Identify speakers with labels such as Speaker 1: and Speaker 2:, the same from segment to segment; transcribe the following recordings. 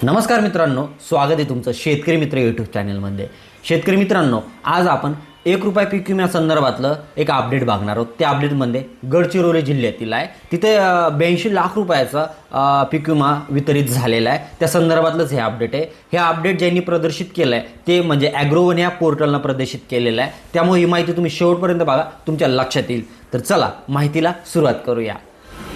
Speaker 1: नमस्कार मित्रांनो, स्वागत आहे तुमचं शेतकरी मित्र यूट्यूब चॅनलमध्ये। शेतकरी मित्रांनो, आज आपण 1 रुपया पीक विम्या संदर्भातलं एक अपडेट बघणार आहोत। त्या अपडेटमध्ये गडचिरोली जिल्ह्यातील आहे, तिथे 82 लाख रुपयाचा पीक विमा वितरित झालेला आहे। त्या संदर्भातलंच हे अपडेट आहे। हे अपडेट ज्यांनी प्रदर्शित केलं आहे ते म्हणजे ॲग्रोवन या पोर्टलला प्रदर्शित केलेलं आहे। त्यामुळे ही माहिती तुम्ही शेवटपर्यंत बघा, तुमच्या लक्षात येईल। तर चला माहितीला सुरुवात करूया।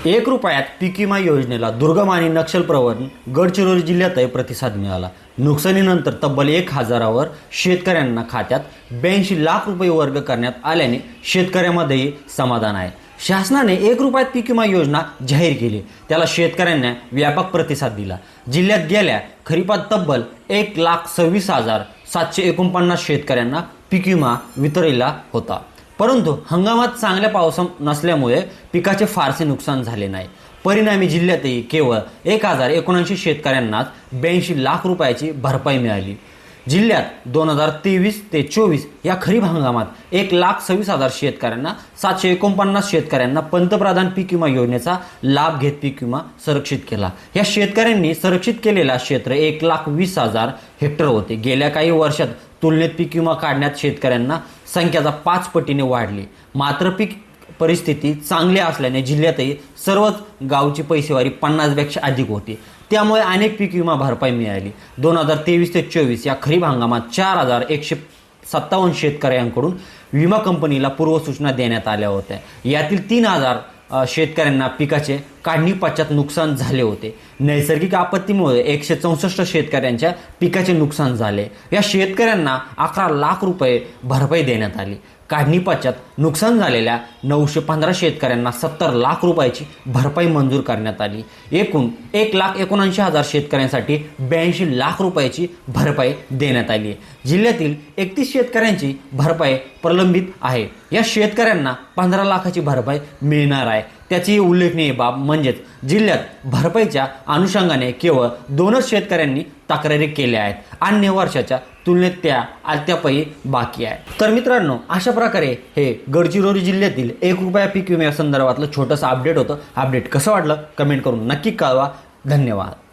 Speaker 1: 1 रुपयात पीक विमा योजनेला दुर्गम आणि नक्षलप्रवण गडचिरोली जिल्ह्यातही प्रतिसाद मिळाला। नुकसानीनंतर तब्बल 1000वर शेतकऱ्यांना खात्यात 82 लाख रुपये वर्ग करण्यात आल्याने शेतकऱ्यांमध्येही समाधान आहे। शासनाने 1 रुपयात पीक विमा योजना जाहीर केली, त्याला शेतकऱ्यांना व्यापक प्रतिसाद दिला। जिल्ह्यात गेल्या खरीपात तब्बल 1,26,749 शेतकऱ्यांना पीक विमा वितरिला होता। परंतु हंगामात चांगल्या पाऊस नसल्यामुळे पिकाचे फारसे नुकसान झाले नाही। परिणामी जिल्ह्यातही केवळ 1079 शेतकऱ्यांनाच 82 लाख रुपयाची भरपाई मिळाली। जिल्ह्यात 2023 ते 24 या खरीप हंगामात 1,26,000 शेतकऱ्यांना 749 शेतकऱ्यांना पंतप्रधान पीक विमा योजनेचा लाभ घेत पीक विमा संरक्षित केला। या शेतकऱ्यांनी संरक्षित केलेला क्षेत्र 1,20,000 हेक्टर होते। गेल्या काही वर्षात तुलनेत पीक विमा काढण्यात शेतकऱ्यांना संख्याचा 5 पटीने वाढली। मात्र पीक परिस्थिती चांगली असल्याने जिल्ह्यातही सर्वच गावची पैसेवारी 50 पेक्षा अधिक होती, त्यामुळे अनेक पीक विमा भरपाई मिळाली। 2023 ते 24 या खरीप हंगामात 4157 शेतकऱ्यांकडून विमा कंपनीला पूर्वसूचना देण्यात आल्या होत्या। यातील 3000 शेतकऱ्यांना पिकाचे काढणी पश्चात नुकसान झाले होते। नैसर्गिक आपत्तीमुळे 164 शेतकऱ्यांच्या पिकाचे नुकसान झाले। या शेतकऱ्यांना 11 लाख रुपये भरपाई देण्यात आली। काढणी पश्चात नुकसान झालेल्या 915 शेतकऱ्यांना 70 लाख रुपयाची भरपाई मंजूर करण्यात आली। एकूण 1,79,000 शेतकऱ्यांसाठी 82 लाख रुपयाची भरपाई देण्यात आली। जिल्ह्यातील 31 शेतकऱ्यांची भरपाई प्रलंबित आहे। या शेतकऱ्यांना 15 लाखाची भरपाई मिळणार आहे। त्याची उल्लेखनीय बाब म्हणजेच जिल्ह्यात भरपाईच्या अनुषंगाने केवळ 2च शेतकऱ्यांनी तक्रारी केल्या आहेत। अन्य वर्षाच्या तुलनेत त्या अद्यापही बाकी आहे। तर मित्रांनो, अशा प्रकारे हे गडचिरोली जिल्ह्यातील 1 रुपया पीक विम्या संदर्भातलं छोटंसं अपडेट होतं। अपडेट कसं वाटलं कमेंट करून नक्की कळवा। धन्यवाद।